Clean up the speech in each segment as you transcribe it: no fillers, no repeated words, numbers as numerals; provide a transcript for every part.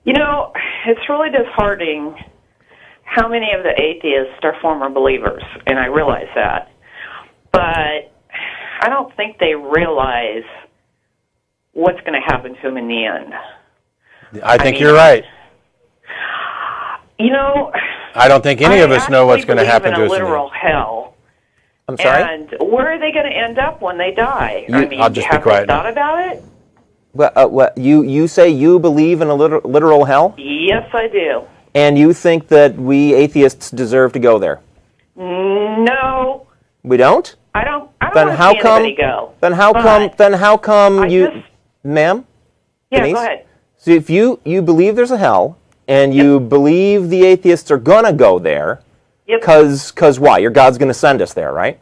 You know, it's really disheartening how many of the atheists are former believers, and I realize that. But I don't think they realize what's going to happen to them in the end. I think you're right. You know, I don't think any of us know what's going to happen to us. I believe in a literal hell. I'm sorry? And where are they going to end up when they die? I'll just be quiet. Have they thought about it? Well, you say you believe in a literal hell? Yes, I do. And you think that we atheists deserve to go there? No. We don't? I don't Then want how to see come? anybody go. Then how come? Then how come you, ma'am? Yeah, Denise? go ahead. So if you believe there's a hell, and you believe the atheists are gonna go there, because why? Your God's gonna send us there, right?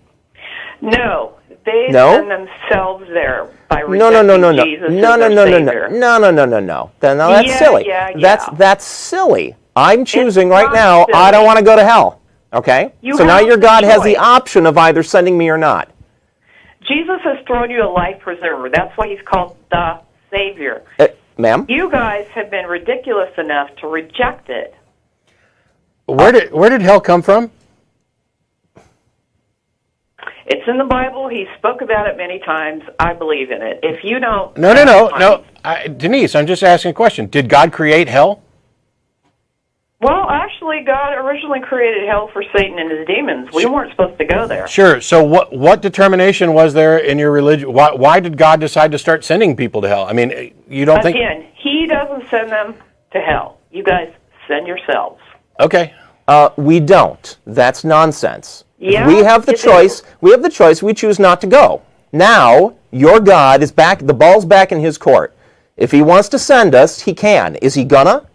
No, they send themselves there by rejecting Jesus as their Savior. No. Then that's silly. Yeah. That's silly. I'm choosing right now. Silly. I don't want to go to hell. Okay. So now your God has the choice. option of either sending me or not. Jesus has thrown you a life preserver. That's why he's called the Savior. Ma'am? You guys have been ridiculous enough to reject it. Where did hell come from? It's in the Bible. He spoke about it many times. I believe in it. If you don't... No. Denise, I'm just asking a question. Did God create hell? Well, actually, God originally created hell for Satan and his demons. We weren't supposed to go there. Sure. So what determination was there in your religion? Why did God decide to start sending people to hell? I mean, you don't think... Again, he doesn't send them to hell. You guys send yourselves. Okay. We don't. That's nonsense. Yeah, we have the choice. We have the choice. We choose not to go. Now, your God is back. The ball's back in his court. If he wants to send us, he can. Is he gonna?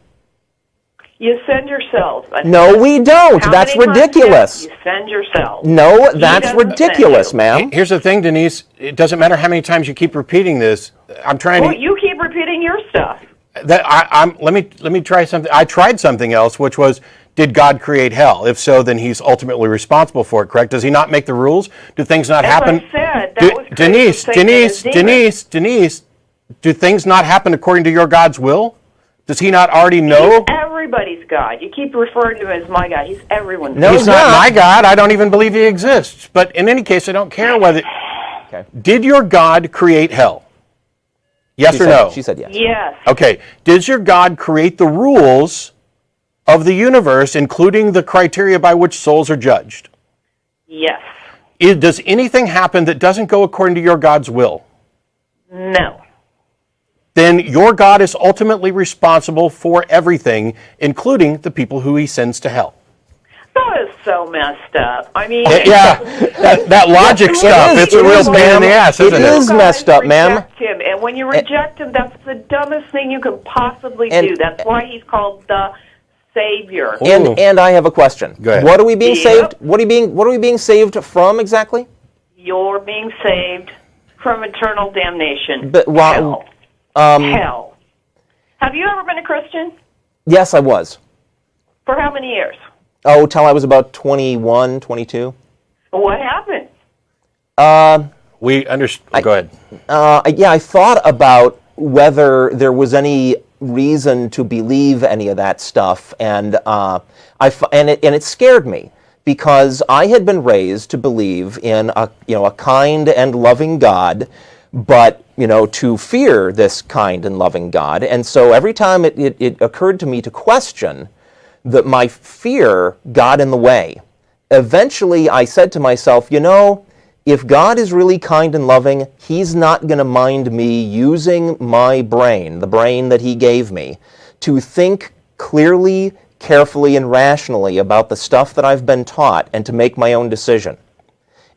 You send yourselves. No, we don't. That's ridiculous. You send yourselves. No, that's ridiculous, ma'am. Here's the thing, Denise. It doesn't matter how many times you keep repeating this. I'm trying to... Well, you keep repeating your stuff. Let me try something. I tried something else, which was, did God create hell? If so, then he's ultimately responsible for it, correct? Does he not make the rules? Do things not happen? I said, that was Denise, do things not happen according to your God's will? Does he not already know? He's everybody's God. You keep referring to him as my God. He's everyone's God. No, he's not my God. I don't even believe he exists. But in any case, I don't care whether... Okay. Did your God create hell? Yes or no? She said yes. Yes. Okay. Does your God create the rules of the universe, including the criteria by which souls are judged? Yes. Does anything happen that doesn't go according to your God's will? No. Then your God is ultimately responsible for everything, including the people who he sends to hell. That is so messed up. I mean... Yeah, that logic stuff, it's a real pain in the ass, isn't it? It is messed up, ma'am. Him, and when you reject him, that's the dumbest thing you can possibly do. That's why he's called the Savior. And I have a question. Go ahead. What are we being saved? What are we being saved from exactly? You're being saved from eternal damnation. But hell. Hell. Have you ever been a Christian? Yes, I was. For how many years? Oh, till I was about 21, 22. What happened? We understand. Go ahead. Yeah, I thought about whether there was any reason to believe any of that stuff, and it scared me because I had been raised to believe in a kind and loving God, but to fear this kind and loving God, and so every time it occurred to me to question that my fear got in the way. Eventually, I said to myself, if God is really kind and loving, he's not going to mind me using my brain, the brain that he gave me, to think clearly, carefully, and rationally about the stuff that I've been taught and to make my own decision.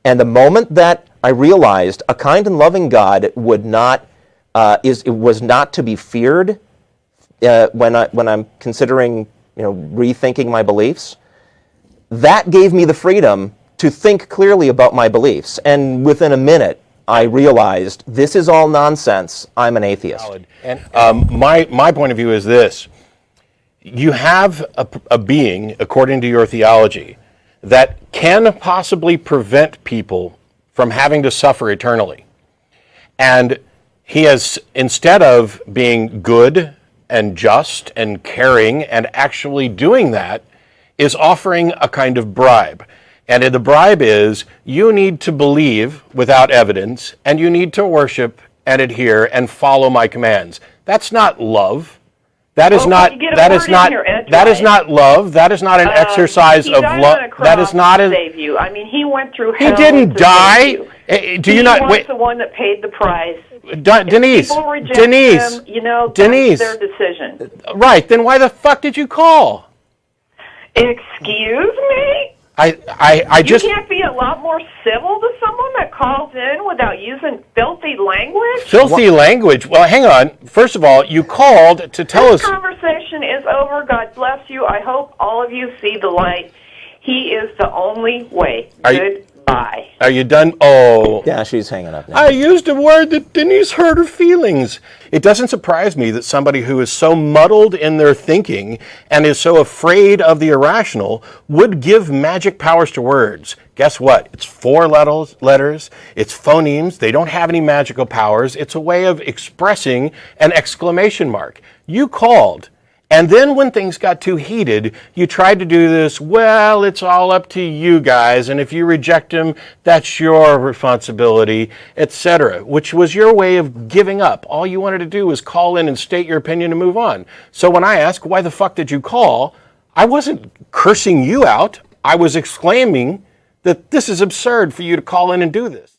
And the moment that I realized a kind and loving God was not to be feared when I'm considering rethinking my beliefs, that gave me the freedom to think clearly about my beliefs. And within a minute, I realized this is all nonsense. I'm an atheist. And my point of view is this. You have a being, according to your theology, that can possibly prevent people from having to suffer eternally. And he has, instead of being good and just and caring and actually doing that is offering a kind of bribe. And the bribe is you need to believe without evidence, and you need to worship and adhere and follow my commands. That's not love. That is not that is not that is not love. That is not an exercise of love. That is not a save you. I mean, he went through hell. He didn't die. Do you not? He was the one that paid the price. Denise, People reject Denise, him, you know, Denise, that's their decision. Right. Then why the fuck did you call? Excuse me? I just... You can't be a lot more civil to someone that calls in without using filthy language? Filthy language? Well, hang on. First of all, you called to tell us... This conversation is over. God bless you. I hope all of you see the light. He is the only way. Goodbye. Are you done? Oh. Yeah, she's hanging up now. I used a word that Denise hurt her feelings. It doesn't surprise me that somebody who is so muddled in their thinking and is so afraid of the irrational would give magic powers to words. Guess what? It's 4 letters. It's phonemes. They don't have any magical powers. It's a way of expressing an exclamation mark. You called. And then when things got too heated, you tried to do this, well, it's all up to you guys, and if you reject him, that's your responsibility, etc., which was your way of giving up. All you wanted to do was call in and state your opinion and move on. So when I ask, why the fuck did you call, I wasn't cursing you out. I was exclaiming that this is absurd for you to call in and do this.